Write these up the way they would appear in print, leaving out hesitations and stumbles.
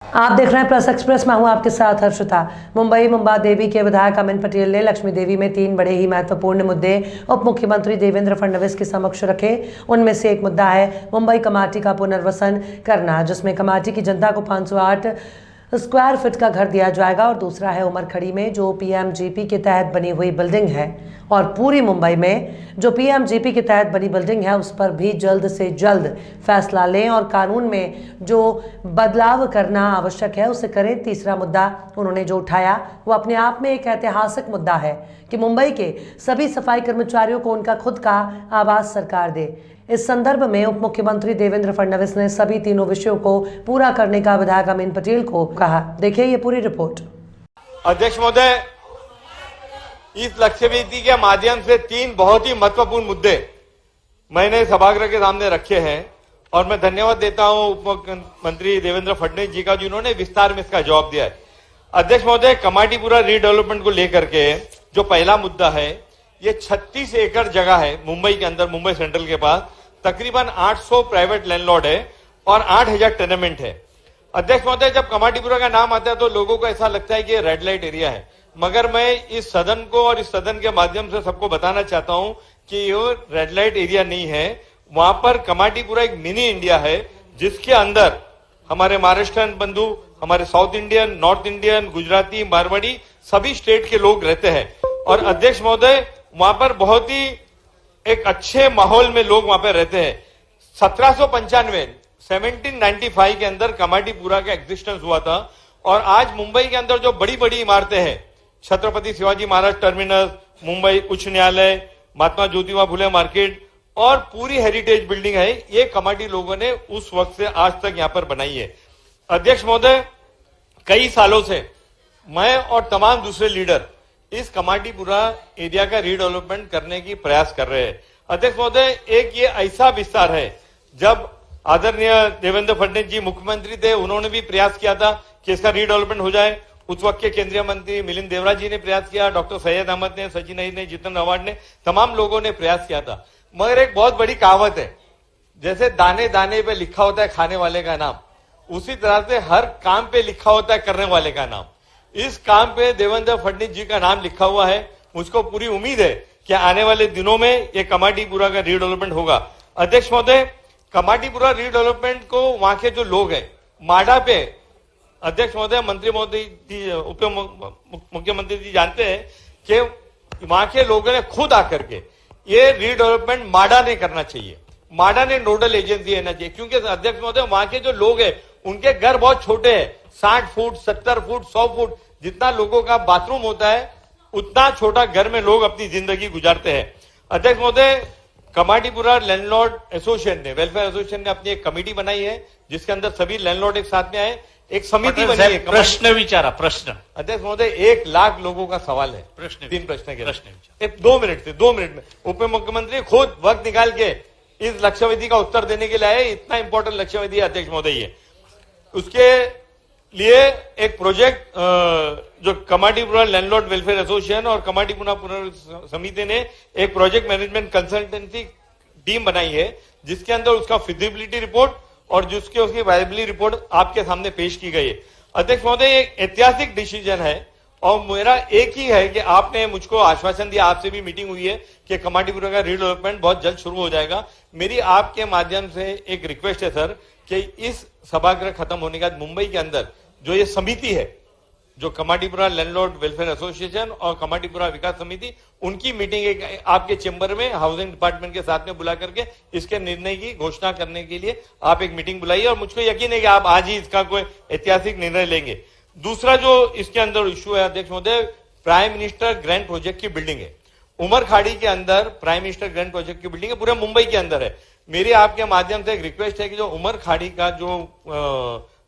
आप देख रहे हैं प्रेस एक्सप्रेस। मैं हूं आपके साथ हर्षिता। मुंबा देवी के विधायक अमिन पटेल ने लक्ष्मी देवी में 3 बड़े ही महत्वपूर्ण मुद्दे उप मुख्यमंत्री देवेंद्र फडणवीस के समक्ष रखे। उनमें से एक मुद्दा है मुंबई कमाटी का पुनर्वसन करना, जिसमें कमाटी की जनता को 508 स्क्वायर फीट का घर दिया जाएगा, और दूसरा है उमरखड़ी में जो पीएमजीपी के तहत बनी हुई बिल्डिंग है और पूरी मुंबई में जो पीएमजीपी के तहत बनी बिल्डिंग है उस पर भी जल्द से जल्द फैसला लें और कानून में जो बदलाव करना आवश्यक है उसे करें। तीसरा मुद्दा उन्होंने जो उठाया वो अपने आप में एक ऐतिहासिक मुद्दा है कि मुंबई के सभी सफाई कर्मचारियों को उनका खुद का आवास सरकार दे। इस संदर्भ में उप मुख्यमंत्री देवेंद्र फडणवीस ने सभी तीनों विषयों को पूरा करने का विधायक अमिन पटेल को कहा। देखिए ये पूरी रिपोर्ट। अध्यक्ष महोदय, इस लक्ष्य वेदी के माध्यम से 3 बहुत ही महत्वपूर्ण मुद्दे मैंने सभागृह के सामने रखे हैं और मैं धन्यवाद देता हूं उप मुख्यमंत्री देवेंद्र फडणवीस जी का, जिन्होंने विस्तार में इसका जवाब दिया है। अध्यक्ष महोदय, कमाटीपुरा रीडेवलपमेंट को लेकर के जो पहला मुद्दा है, ये 36 एकड़ जगह है मुंबई के अंदर, मुंबई सेंट्रल के पास तकरीबन 800 प्राइवेट लैंडलॉर्ड है और 8000 टेनेमेंट है। अध्यक्ष महोदय, जब कमाटीपुरा का नाम आता है तो लोगों को ऐसा लगता है कि ये रेड लाइट एरिया है, मगर मैं इस सदन को और इस सदन के माध्यम से सबको बताना चाहता हूं कि ये रेड लाइट एरिया नहीं है। वहां पर कमाटीपुरा एक मिनी इंडिया है जिसके अंदर हमारे महाराष्ट्रियन बंधु, हमारे south Indian, north Indian, Gujarati, Marwari सभी स्टेट के लोग रहते हैं। और अध्यक्ष महोदय, वहां पर बहुत ही एक अच्छे माहौल में लोग वहां पर रहते हैं। 1795 के अंदर कमाटीपुरा का एग्जिस्टेंस हुआ था और आज मुंबई के अंदर जो बड़ी बड़ी इमारतें हैं, छत्रपति शिवाजी महाराज टर्मिनस, मुंबई उच्च न्यायालय, महात्मा ज्योतिबा फुले मार्केट और पूरी हेरिटेज बिल्डिंग है, ये कमाटी लोगों ने उस वक्त से आज तक यहां पर बनाई है। अध्यक्ष महोदय, कई सालों से मैं और तमाम दूसरे लीडर इस कमाटीपुरा एरिया का रीडेवलपमेंट करने की प्रयास कर रहे हैं। अध्यक्ष महोदय, एक ये ऐसा विस्तार है, जब आदरणीय देवेंद्र फडणवीस जी मुख्यमंत्री थे उन्होंने भी प्रयास किया था कि इसका रीडेवलपमेंट हो जाए। उस वक्त के केंद्रीय मंत्री मिलिंद देवरा जी ने प्रयास किया, डॉक्टर सैयद अहमद ने, सचिन अहीर ने, जितन अवार्ड ने, तमाम लोगों ने प्रयास किया था। मगर एक बहुत बड़ी कहावत है, जैसे दाने दाने पे लिखा होता है खाने वाले का नाम, उसी तरह से हर काम पे लिखा होता है करने वाले का नाम। इस काम पे देवेंद्र फडणवीस जी का नाम लिखा हुआ है। मुझको पूरी उम्मीद है कि आने वाले दिनों में ये कमाटीपुरा का रीडेवलपमेंट होगा। अध्यक्ष महोदय, कमाटीपुरा रीडेवलपमेंट को वहां के जो लोग हैं माडा पे, अध्यक्ष महोदय, मंत्री महोदय जी, उप मुख्यमंत्री जी जानते हैं कि वहां के लोगों ने खुद आकर के ये रीडेवलपमेंट माडा ने करना चाहिए, माडा ने नोडल एजेंसी रहना चाहिए। क्योंकि अध्यक्ष महोदय, वहां के जो लोग हैं उनके घर बहुत छोटे हैं, 60 फुट, 70 फुट, 100 फुट, जितना लोगों का बाथरूम होता है उतना छोटा घर में लोग अपनी जिंदगी गुजारते हैं। अध्यक्ष महोदय, कमाटीपुरा लैंडलॉर्ड एसोसिएशन ने, वेलफेयर एसोसिएशन ने अपनी एक कमेटी बनाई है जिसके अंदर सभी लैंडलॉर्ड एक साथ में आए, एक समिति बनी है। प्रश्न विचारा। प्रश्न। अध्यक्ष महोदय, 1 लाख लोगों का सवाल है। 3 प्रश्न के प्रश्न 2 मिनट में उप मुख्यमंत्री खुद वक्त निकाल के इस लक्ष्यवेदी का उत्तर देने के लिए आए। इतना इंपॉर्टेंट लक्ष्यवेदी है अध्यक्ष महोदय। ये उसके लिए एक प्रोजेक्ट जो कमाटीपुरा लैंडलॉर्ड वेलफेयर एसोसिएशन और कमाटीपुरा समिति ने एक प्रोजेक्ट मैनेजमेंट कंसल्टेंसी टीम बनाई है, जिसके अंदर उसका फिजिबिलिटी रिपोर्ट और जिसके उसकी वायबिलिटी रिपोर्ट आपके सामने पेश की गई है। अध्यक्ष महोदय, एक ऐतिहासिक डिसीजन है और मेरा एक ही है कि आपने मुझको आश्वासन दिया, आपसे भी मीटिंग हुई है कि कमाटीपुरा का रीडेवलपमेंट बहुत जल्द शुरू हो जाएगा। मेरी आपके माध्यम से एक रिक्वेस्ट है सर कि इस सभागृह खत्म होने के बाद मुंबई के अंदर जो ये समिति है, जो कमाटीपुरा लैंडलॉर्ड वेलफेयर एसोसिएशन और कमाटीपुरा विकास समिति, उनकी मीटिंग एक आपके चेंबर में हाउसिंग डिपार्टमेंट के साथ में बुला करके इसके निर्णय की घोषणा करने के लिए आप एक मीटिंग बुलाइए और मुझको यकीन है कि आप आज ही इसका कोई ऐतिहासिक निर्णय लेंगे। दूसरा जो इसके अंदर इश्यू है अध्यक्ष महोदय, प्राइम मिनिस्टर ग्रैंड प्रोजेक्ट की बिल्डिंग है उमरखाड़ी के अंदर। प्राइम मिनिस्टर ग्रैंड प्रोजेक्ट की बिल्डिंग है, पूरे मुंबई के अंदर है। मेरी आपके माध्यम से एक रिक्वेस्ट है कि जो उमरखाड़ी का जो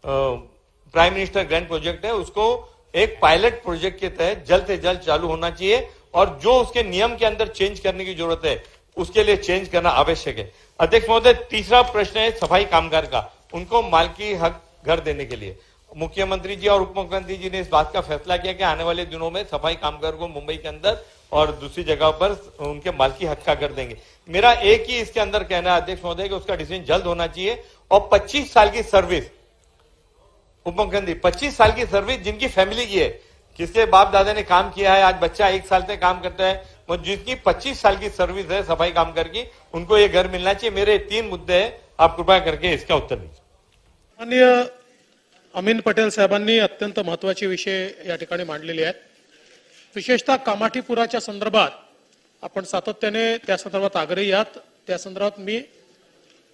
प्राइम मिनिस्टर ग्रैंड प्रोजेक्ट है उसको एक पायलट प्रोजेक्ट के तहत जल्द से जल्द चालू होना चाहिए और जो उसके नियम के अंदर चेंज करने की जरूरत है उसके लिए चेंज करना आवश्यक है। अध्यक्ष महोदय, तीसरा प्रश्न है सफाई कामगार का, उनको मालकी हक घर देने के लिए मुख्यमंत्री जी और उप मुख्यमंत्री जी ने इस बात का फैसला किया कि आने वाले दिनों में सफाई कामगार को मुंबई के अंदर और दूसरी जगह पर उनके मालकी हक का कर देंगे। मेरा एक ही इसके अंदर कहना है अध्यक्ष महोदय कि उसका डिसीजन जल्द होना चाहिए और 25 साल की सर्विस उप मुख्यमंत्री 25 साल की सर्विस जिनकी फैमिली की है, किसके बाप दादा ने काम किया है, आज बच्चा 1 साल से काम करता है, वो जिनकी 25 साल की सर्विस है सफाई काम करके, उनको ये घर मिलना चाहिए। मेरे 3 मुद्दे हैं, आप कृपया करके इसका उत्तर दीजिए। माननीय अमीन पटेल साहेबांनी अत्यंत महत्वाचे विषय या ठिकाणी मांडलेले आहेत। विशेषतः कामाठीपुराच्या संदर्भात आपण सातत्याने त्या संदर्भात आग्रही आहात। त्या संदर्भात मी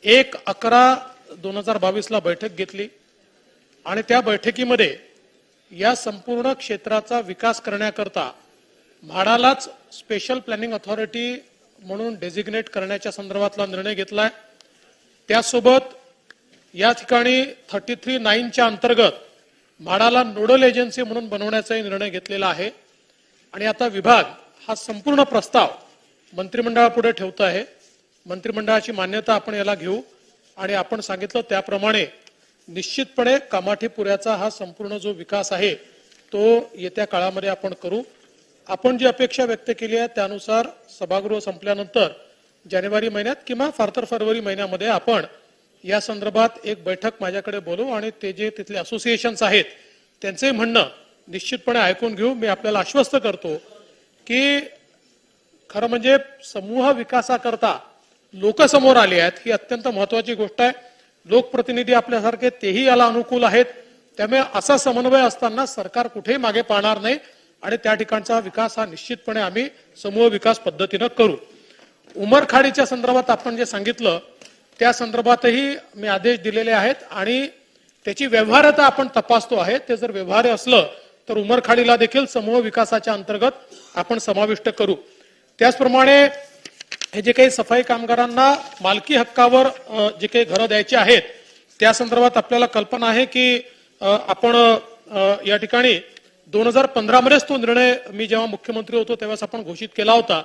1/11/2022 ला बैठक घेतली आणि त्या बैठकीमध्ये या संपूर्ण क्षेत्राचा विकास करण्याकरता म्हाडालाच स्पेशल प्लॅनिंग अथॉरिटी म्हणून डेझिग्नेट करण्याच्या संदर्भातला निर्णय घेतलाय। त्यासोबत या ठिकाणी 33(9) च्या अंतर्गत म्हाडाला नोडल एजन्सी म्हणून बनवण्याचाही निर्णय घेतलेला आहे आणि आता विभाग हा संपूर्ण प्रस्ताव मंत्रिमंडळापुढे ठेवतो आहे। मंत्रिमंडळाची मान्यता आपण याला घेऊ आणि आपण सांगितलं त्याप्रमाणे निश्चितपणे कामाठीपुऱ्याचा हा संपूर्ण जो विकास आहे तो येत्या काळामध्ये आपण करू। आपण जी अपेक्षा व्यक्त केली आहे त्यानुसार सभागृह संपल्यानंतर जानेवारी महिन्यात किंवा फार तर फरवरी महिन्यामध्ये आपण या संदर्भात एक बैठक माझ्याकडे बोलवू आणि ते जे तिथले असोसिएशन्स आहेत त्यांचे म्हणणं निश्चितपणे ऐकून घेऊ। मी आपल्याला आश्वस्त करतो की खरं म्हणजे समूह विकासाकरता लोक समोर आले आहेत ही अत्यंत महत्वाची गोष्ट आहे। लोकप्रतिनिधी आपल्यासारखे तेही याला अनुकूल आहेत, त्यामुळे असा समन्वय असताना सरकार कुठेही मागे पाहणार नाही आणि त्या ठिकाणचा विकास हा निश्चितपणे आम्ही समूह विकास पद्धतीने करू। उमरखाडीच्या संदर्भात आपण जे सांगितलं त्या संदर्भातही मी आदेश दिलेले आहेत आणि त्याची व्यवहार्यता आपण तपासतो आहे। ते जर व्यवहार्य असलं तर उमरखाडीला देखील समूह विकासाच्या अंतर्गत आपण समाविष्ट करू। त्याचप्रमाणे हे जे काही सफाई कामगारांना मालकी हक्कावर जे काही घरं द्यायची आहेत त्या संदर्भात आपल्याला कल्पना आहे की आपण या ठिकाणी 2015 मध्येच तो निर्णय मी जेव्हा मुख्यमंत्री होतो तेव्हाच आपण घोषित केला होता।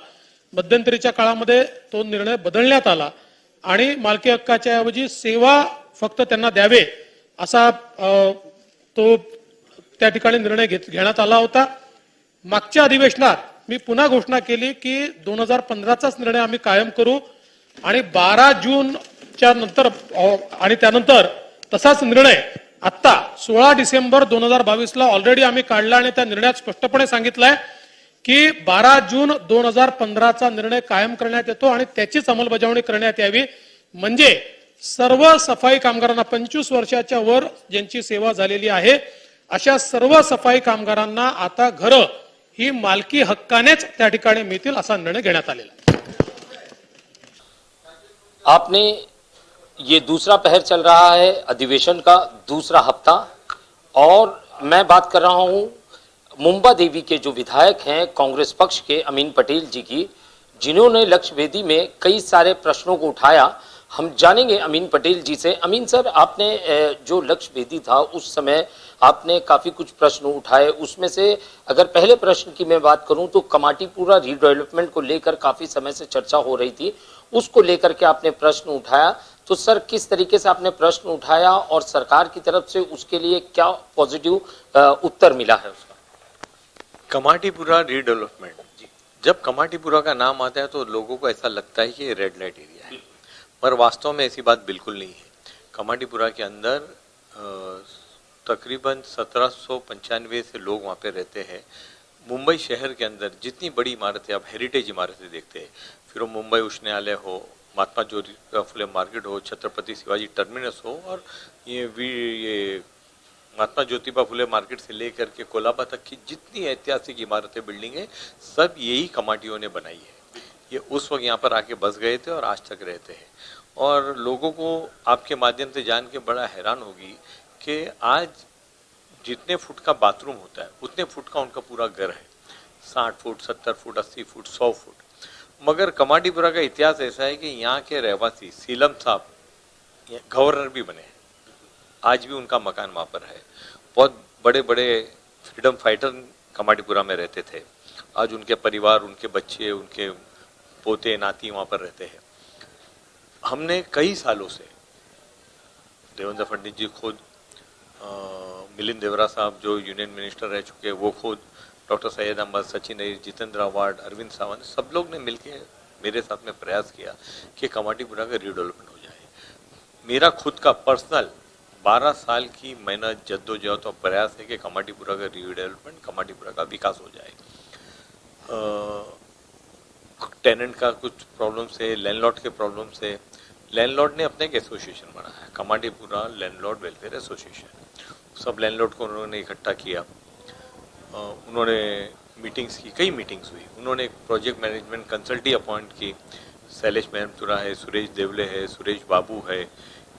मध्यंतरीच्या काळामध्ये तो निर्णय बदलण्यात आला आणि मालकी हक्काच्या ऐवजी सेवा फक्त त्यांना द्यावे असा तो त्या ठिकाणी निर्णय घेण्यात आला होता। मागच्या अधिवेशनात मी पुन्हा घोषणा केली की 2015चाच निर्णय आम्ही कायम करू आणि 12 जूनच्या नंतर आणि त्यानंतर तसाच निर्णय आता 16 डिसेंबर 2022 ला ऑलरेडी आम्ही काढला आणि त्या निर्णयात स्पष्टपणे सांगितलंय की 12 जून 2015चा निर्णय कायम करण्यात येतो आणि त्याचीच अंमलबजावणी करण्यात यावी। म्हणजे सर्व सफाई कामगारांना 25 वर्षाच्या वर ज्यांची सेवा झालेली आहे अशा सर्व सफाई कामगारांना आता घरं ही मालकी हक्कानेच त्या ठिकाणी मिळतील असा निर्णय घेण्यात आलेला आहे। आपने ये दूसरा पहर चल रहा है अधिवेशन का दूसरा हफ्ता और मैं बात कर रहा हूं मुंबा देवी के जो विधायक हैं कांग्रेस पक्ष के अमीन पटेल जी की, जिन्होंने लक्ष्य वेदी में कई सारे प्रश्नों को उठाया। हम जानेंगे अमीन पटेल जी से। अमीन सर, आपने जो लक्ष्य वेदी था उस समय आपने काफी कुछ प्रश्न उठाए, उसमें से अगर पहले प्रश्न की मैं बात करूं तो कमाटीपुरा रीडेवलपमेंट को लेकर काफी समय से चर्चा हो रही थी, उसको लेकर के आपने प्रश्न उठाया। तो सर, किस तरीके से आपने प्रश्न उठाया और सरकार की तरफ से उसके लिए क्या पॉजिटिव उत्तर मिला है उसका? कमाटीपुरा रीडेवलपमेंट, जब कमाटीपुरा का नाम आता है तो लोगों को ऐसा लगता है कि ये रेड लाइट एरिया है, पर वास्तव में ऐसी बात बिल्कुल नहीं है। कमाटीपुरा के अंदर तकरीबन 1795 से लोग वहाँ पे रहते हैं। मुंबई शहर के अंदर जितनी बड़ी इमारतें, आप हेरिटेज इमारतें देखते हैं, फिर वो मुंबई उच्च न्यायालय हो, महात्मा ज्योतिबा फुले मार्केट हो, छत्रपति शिवाजी टर्मिनस हो, और ये महात्मा ज्योतिबा फुले मार्केट से लेकर के कोलाबा तक की जितनी ऐतिहासिक इमारतें, बिल्डिंगें, सब यही कमाटियों ने बनाई है। ये उस वक्त यहाँ पर आके बस गए थे और आज तक रहते हैं। और लोगों को आपके माध्यम से जान के बड़ा हैरान होगी कि आज जितने फुट का बाथरूम होता है उतने फुट का उनका पूरा घर है, 60 फुट, 70 फुट, 80 फुट, 100 फुट। मगर कमाटीपुरा का इतिहास ऐसा है कि यहाँ के रहवासी सीलम साहब गवर्नर भी बने हैं, आज भी उनका मकान वहाँ पर है। बहुत बड़े बड़े फ्रीडम फाइटर कमाटीपुरा में रहते थे, आज उनके परिवार, उनके बच्चे, उनके पोते नाती वहाँ पर रहते हैं। हमने कई सालों से देवेंद्र फडणवीस जी खुद, मिलिंद देवरा साहब जो यूनियन मिनिस्टर रह चुके हैं वो खुद, डॉक्टर सैयद अहमद, सचिन अय्यर, जितेंद्र अवार्ड, अरविंद सावंत, सब लोग ने मिलकर मेरे साथ में प्रयास किया कि कमाटीपुरा का रीडेवलपमेंट हो जाए। मेरा खुद का पर्सनल 12 साल की मेहनत जद्दोजहद और प्रयास है कि कमाटीपुरा का रीडेवलपमेंट, कमाटीपुरा का विकास हो जाए। टेनेंट का कुछ प्रॉब्लम से, लैंडलॉर्ड के प्रॉब्लम से, लैंडलॉर्ड ने अपने एक एसोसिएशन बनाया, कमाटीपुरा लैंडलॉर्ड वेलफेयर एसोसिएशन। सब लैंडलॉर्ड को उन्होंने इकट्ठा किया, उन्होंने मीटिंग्स की, कई मीटिंग्स हुई। उन्होंने एक प्रोजेक्ट मैनेजमेंट कंसल्टी अपॉइंट की, शैलेश महमचुरा है, सुरेश देवले है, सुरेश बाबू है,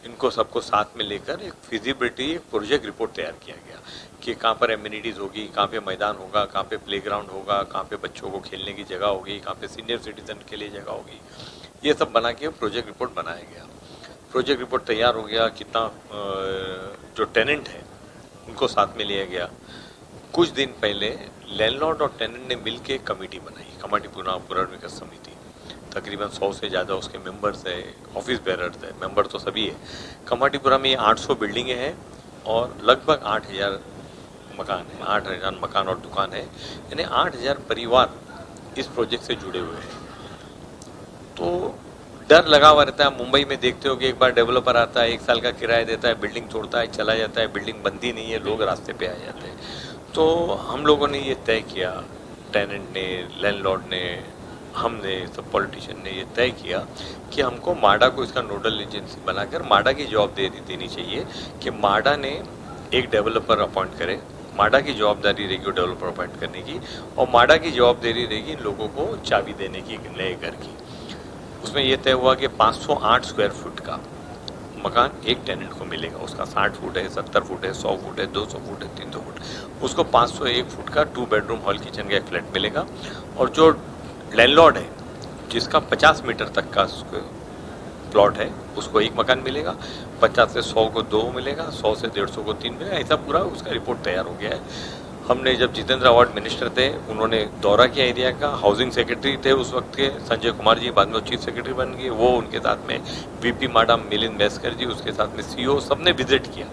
इनको सबको साथ में लेकर एक फिजिबिलिटी, एक प्रोजेक्ट रिपोर्ट तैयार किया गया कि कहाँ पर एमिनिटीज़ होगी, कहाँ पे मैदान होगा, कहाँ पे प्लेग्राउंड होगा, कहाँ पे बच्चों को खेलने की जगह होगी, कहाँ पे सीनियर सिटीजन के लिए जगह होगी। ये सब बना के प्रोजेक्ट रिपोर्ट बनाया गया। प्रोजेक्ट रिपोर्ट तैयार हो गया, कितना जो टेनेंट है उनको साथ में लिया गया। कुछ दिन पहले लैंडलॉर्ड और टेनेंट ने मिलकर कमेटी बनाई, कमाटीपुरा पुनर्विकास समिति। तकरीबन 100 से ज़्यादा उसके मेंबर्स है, ऑफिस बेरर्स है, मेंबर तो सभी है। कमाटीपुरा में 800 बिल्डिंगें हैं और लगभग 8000 मकान है, 8000 मकान और दुकान है, यानी 8000 परिवार इस प्रोजेक्ट से जुड़े हुए हैं। तो डर लगा हुआ रहता है। मुंबई में देखते हो कि एक बार डेवलपर आता है, 1 साल का किराया देता है, बिल्डिंग छोड़ता है, चला जाता है, बिल्डिंग बनती नहीं है, लोग रास्ते पे आ जाते हैं। तो हम लोगों ने ये तय किया, टेनेंट ने, लैंडलॉर्ड ने, हमने, सब पॉलिटिशियन ने ये तय किया कि हमको माडा को इसका नोडल एजेंसी बनाकर माडा की जवाबदेही देनी चाहिए कि माडा ने एक डेवलपर अपॉइंट करे। माडा की जवाबदारी रहेगी डेवलपर अपॉइंट करने की, और माडा की जवाबदारी रहेगी इन लोगों को चाबी देने की नए घर की। उसमें यह तय हुआ कि 508 स्क्वायर फुट का मकान एक टेनेंट को मिलेगा। उसका 60 फुट है, 70 फुट है, 100 फुट है, 200 फुट है, 300 फुट। उसको 501 फुट का 2 बेडरूम हॉल किचन का एक फ्लैट मिलेगा। और जो लैंडलॉर्ड है जिसका 50 मीटर तक का प्लॉट है उसको एक मकान मिलेगा, 50 से 100 को 2 मिलेगा, 100 से 150 को 3 मिलेगा। ऐसा पूरा उसका रिपोर्ट तैयार हो गया है। हमने जब जितेंद्र आवाड मिनिस्टर थे उन्होंने दौरा किया एरिया का। हाउसिंग सेक्रेटरी थे उस वक्त के संजय कुमार जी, बाद में चीफ सेक्रेटरी बन गए, वो उनके साथ में वीपी माडा मिलिंद वैस्कर जी, उसके साथ में सीईओ, सबने विजिट किया।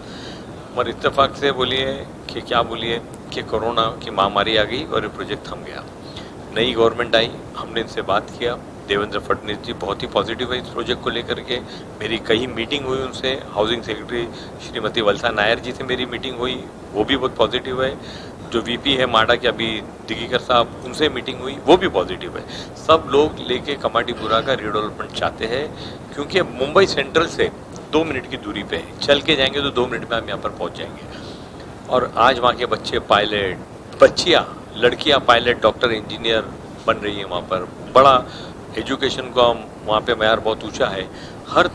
और इत्तेफाक से बोलिए कि क्या बोलिए कि कोरोना की महामारी आ गई और ये प्रोजेक्ट थम गया। नई गवर्नमेंट आई, हमने इनसे बात किया। देवेंद्र फडणवीस जी बहुत ही पॉजिटिव है इस प्रोजेक्ट को लेकर के। मेरी कई मीटिंग हुई उनसे, हाउसिंग सेक्रेटरी श्रीमती वल्सा नायर जी से मेरी मीटिंग हुई, वो भी बहुत पॉजिटिव है। जो वीपी है माडा के अभी दिगीकर साहब, उनसे मीटिंग हुई, वो भी पॉजिटिव है। सब लोग लेके कमाटीपुरा का रीडेवलपमेंट चाहते हैं, क्योंकि मुंबई सेंट्रल से 2 मिनट की दूरी पे है। चल के जाएंगे तो 2 मिनट में हम यहाँ पर पहुँच जाएंगे। और आज वहाँ के बच्चे पायलट, बच्चियाँ, लड़कियाँ पायलट, डॉक्टर, इंजीनियर बन रही है। वहाँ पर बड़ा एजुकेशन का वहाँ पे मैयार बहुत ऊंचा है। हर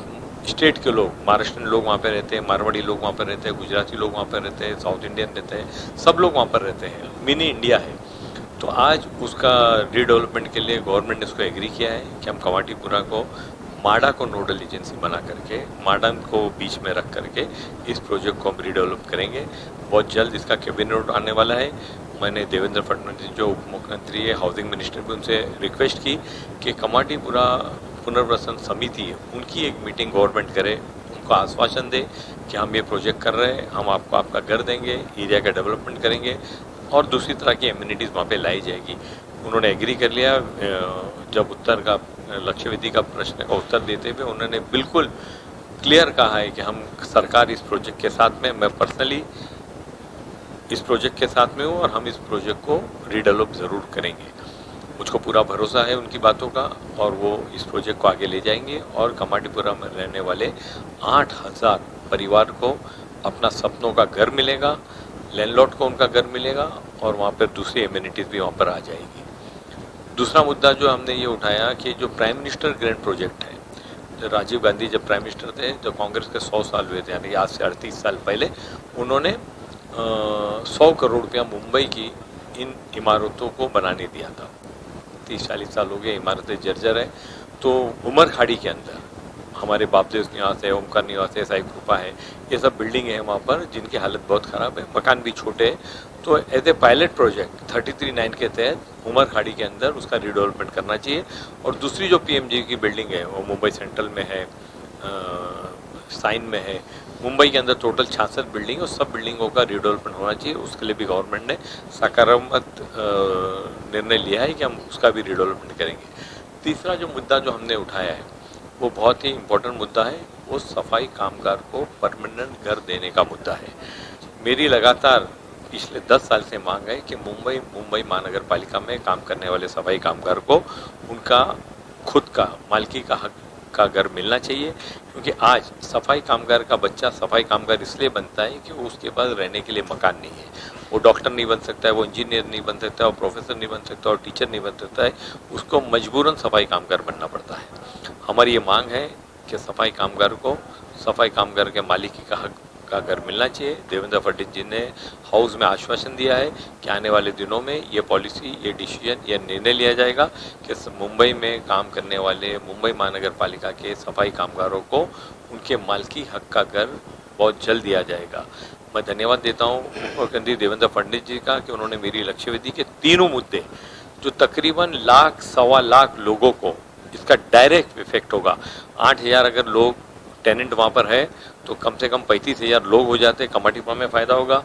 स्टेट के लोग, महाराष्ट्रियन लोग वहाँ पे रहते हैं, मारवाड़ी लोग वहाँ पर रहते हैं, गुजराती लोग वहाँ पर रहते हैं, साउथ इंडियन रहते हैं, सब लोग वहाँ पर रहते हैं। मिनी इंडिया है। तो आज उसका रीडेवलपमेंट के लिए गवर्नमेंट ने उसको एग्री किया है कि हम कमाटीपुरा को माडा को नोडल एजेंसी बना करके, माडा को बीच में रख करके इस प्रोजेक्ट को हम रीडेवलप करेंगे। बहुत जल्द इसका कैबिनेट आने वाला है। मैंने देवेंद्र फडणवीस जो उप मुख्यमंत्री है, हाउसिंग मिनिस्टर भी, उनसे रिक्वेस्ट की कि कमाटीपुरा पुनर्वसन समिति है उनकी एक मीटिंग गवर्नमेंट करे, उनको आश्वासन दे कि हम ये प्रोजेक्ट कर रहे हैं, हम आपको आपका घर देंगे, एरिया का डेवलपमेंट करेंगे और दूसरी तरह की एम्यूनिटीज़ वहाँ पे लाई जाएगी। उन्होंने एग्री कर लिया। जब उत्तर का लक्ष्यवेदी का प्रश्न का उत्तर देते हुए उन्होंने बिल्कुल क्लियर कहा है कि हम सरकार इस प्रोजेक्ट के साथ में, मैं पर्सनली इस प्रोजेक्ट के साथ में हूँ और हम इस प्रोजेक्ट को रीडेवलप ज़रूर करेंगे। मुझको पूरा भरोसा है उनकी बातों का और वो इस प्रोजेक्ट को आगे ले जाएंगे और कमाटीपुरा में रहने वाले 8000 परिवार को अपना सपनों का घर मिलेगा, लैंडलॉर्ड को उनका घर मिलेगा और वहाँ पर दूसरी एम्यूनिटीज़ भी वहाँ पर आ जाएगी। दूसरा मुद्दा जो हमने ये उठाया कि जो प्राइम मिनिस्टर ग्रैंड प्रोजेक्ट है, जो राजीव गांधी जब प्राइम मिनिस्टर थे, जो कांग्रेस के 100 साल हुए थे, यानी आज से 38 साल पहले, उन्होंने 100 करोड़ रुपया मुंबई की इन इमारतों को बनाने दिया था। 30-40 साल हो गए, इमारतें जर्जर है। तो उमर खाड़ी के अंदर हमारे बापदेव निवास है, ओमकार निवास है, साई कृपा है, ये सब बिल्डिंग है वहाँ पर जिनकी हालत बहुत ख़राब है, मकान भी छोटे हैं। तो एज ए पायलट प्रोजेक्ट 33(9) के तहत उमर खाड़ी के अंदर उसका रीडेवलपमेंट करना चाहिए। और दूसरी जो पीएमजी की बिल्डिंग है वो मुंबई सेंट्रल में है, साइन में है। मुंबई के अंदर टोटल 66 बिल्डिंग और सब बिल्डिंगों का रीडेवलपमेंट होना चाहिए। उसके लिए भी गवर्नमेंट ने सकारात्मक निर्णय लिया है कि हम उसका भी रीडेवलपमेंट करेंगे। तीसरा जो मुद्दा जो हमने उठाया है वो बहुत ही इम्पोर्टेंट मुद्दा है। वो सफाई कामगार को परमानेंट घर देने का मुद्दा है। मेरी लगातार पिछले 10 साल से मांग है कि मुंबई महानगर पालिका में काम करने वाले सफाई कामगार को उनका खुद का मालिकी का हक का घर मिलना चाहिए, क्योंकि आज सफाई कामगार का बच्चा सफाई कामगार इसलिए बनता है कि उसके पास रहने के लिए मकान नहीं है। वो डॉक्टर नहीं बन सकता है, वो इंजीनियर नहीं बन सकता है, वो प्रोफेसर नहीं बन सकता और टीचर नहीं बन सकता है, उसको मजबूरन सफाई कामगार बनना पड़ता है। हमारी ये मांग है कि सफाई कामगार को सफाई कामगार के मालिकी का हक का घर मिलना चाहिए। देवेंद्र फडणवीस जी ने हाउस में आश्वासन दिया है कि आने वाले दिनों में ये पॉलिसी, ये डिसीजन, ये निर्णय लिया जाएगा कि मुंबई में काम करने वाले मुंबई महानगर पालिका के सफाई कामगारों को उनके मालिकी हक का घर बहुत जल्द दिया जाएगा। मैं धन्यवाद देता हूँ मुख्यमंत्री देवेंद्र फडणवीस जी का कि उन्होंने मेरी लक्ष्यवेधी के तीनों मुद्दे जो तकरीबन 1 सवा लाख लोगों को इसका डायरेक्ट इफेक्ट होगा। 8,000 अगर लोग टेनेंट वहाँ पर है तो कम से कम 35,000 लोग हो जाते, कमाटीपा में फ़ायदा होगा।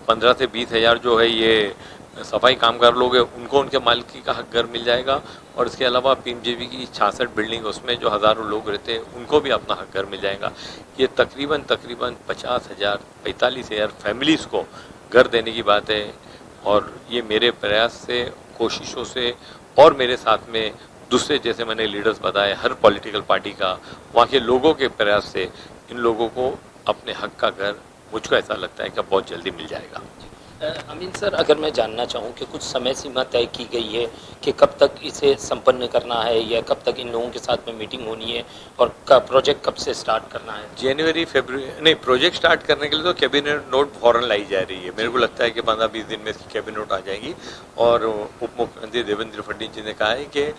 15 से 20,000 जो है ये सफाई कामगार लोग हैं, उनको उनके मालिकी का हक घर मिल जाएगा। और इसके अलावा पीएमजेवी की 66 बिल्डिंग, उसमें जो हज़ारों लोग रहते हैं उनको भी अपना हक घर मिल जाएगा। ये तकरीबन 50,000 45,000 फैमिलीज़ को घर देने की बात है। और ये मेरे प्रयास से, कोशिशों से और मेरे साथ में दूसरे जैसे मैंने लीडर्स बताए हर पॉलिटिकल पार्टी का, वहाँ के लोगों के प्रयास से इन लोगों को अपने हक का घर, मुझको ऐसा लगता है कि बहुत जल्दी मिल जाएगा। अमीन सर, अगर मैं जानना चाहूँ कि कुछ समय सीमा तय की गई है कि कब तक इसे संपन्न करना है या कब तक इन लोगों के साथ में मीटिंग होनी है और प्रोजेक्ट कब से स्टार्ट करना है? जनवरी फरवरी नहीं, प्रोजेक्ट स्टार्ट करने के लिए तो कैबिनेट नोट फौरन लाई जा रही है। मेरे को लगता है कि 15-20 दिन में इसकी कैबिनेट नोट आ जाएगी। और उप मुख्यमंत्री देवेंद्र फडणवीस जी ने कहा है कि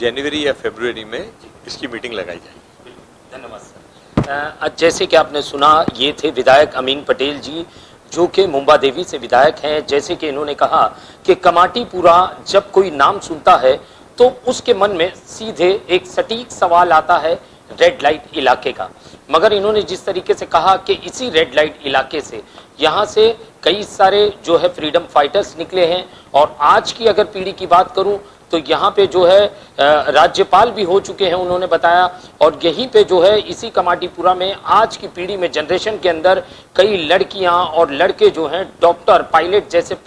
जनवरी या फरवरी में इसकी मीटिंग लगाई जाएगी। धन्यवाद सर। जैसे कि आपने सुना, ये थे विधायक अमीन पटेल जी, जो कि मुंबा देवी से विधायक हैं। जैसे कि इन्होंने कहा कि कमाटीपुरा जब कोई नाम सुनता है तो उसके मन में सीधे एक सटीक सवाल आता है रेड लाइट इलाके का। मगर इन्होंने जिस तरीके से कहा कि इसी रेड लाइट इलाके से यहाँ से कई सारे जो है फ्रीडम फाइटर्स निकले हैं। और आज की अगर पीढ़ी की बात करूँ तो यहाँ पे जो है राज्यपाल भी हो चुके हैं, उन्होंने बताया। और यहीं पे जो है इसी कमाटीपुरा में आज की पीढ़ी में, जनरेशन के अंदर कई लड़कियां और लड़के जो हैं डॉक्टर, पायलट जैसे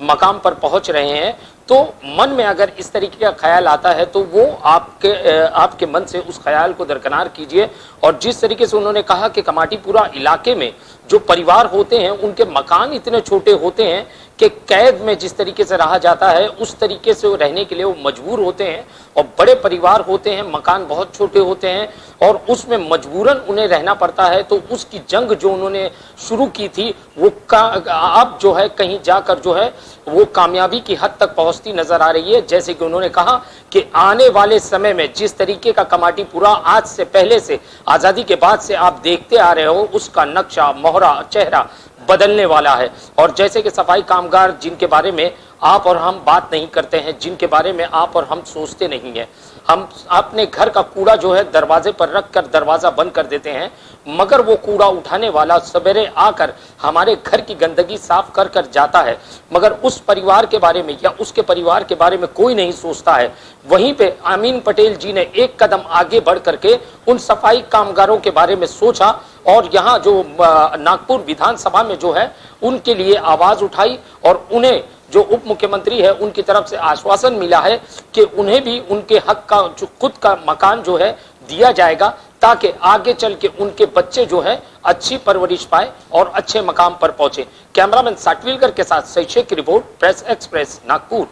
मकाम पर पहुंच रहे हैं। तो मन में अगर इस तरीके का ख्याल आता है तो वो आपके मन से उस ख्याल को दरकिनार कीजिए। और जिस तरीके से उन्होंने कहा कि कमाटीपुरा इलाके में जो परिवार होते हैं उनके मकान इतने छोटे होते हैं कि कैद में जिस तरीके से रहा जाता है उस तरीके से वो रहने के लिए वो मजबूर होते हैं। और बड़े परिवार होते हैं, मकान बहुत छोटे होते हैं और उसमें मजबूरन उन्हें रहना पड़ता है। तो उसकी जंग जो उन्होंने शुरू की थी वो अब जो है कहीं जाकर जो है वो कामयाबी की हद तक पहुंचती नजर आ रही है। जैसे कि उन्होंने कहा कि आने वाले समय में जिस तरीके का कमाटीपुरा आज से पहले से, आजादी के बाद से आप देखते आ रहे हो, उसका नक्शा, मोहरा, चेहरा बदलने वाला है। और जैसे कि सफाई कामगार जिनके बारे में आप और हम बात नहीं करते हैं, जिनके बारे में आप और हम सोचते नहीं हैं, हम अपने घर का कूड़ा जो है दरवाजे पर रखकर दरवाजा बंद कर देते हैं, मगर वो कूड़ा उठाने वाला सवेरे आकर हमारे घर की गंदगी साफ कर कर जाता है, मगर उस परिवार के बारे में या उसके परिवार के बारे में कोई नहीं सोचता है। वहीं पे अमीन पटेल जी ने एक कदम आगे बढ़ करके उन सफाई कामगारों के बारे में सोचा और यहाँ जो नागपुर विधानसभा में जो है उनके लिए आवाज उठाई। और उन्हें जो उप मुख्यमंत्री है उनकी तरफ से आश्वासन मिला है कि उन्हें भी उनके हक का जो खुद का मकान जो है दिया जाएगा, ताकि आगे चल के उनके बच्चे जो है अच्छी परवरिश पाए और अच्छे मकाम पर पहुंचे। कैमरामैन साटविलकर के साथ सैशेख की रिपोर्ट, प्रेस एक्सप्रेस, नागपुर।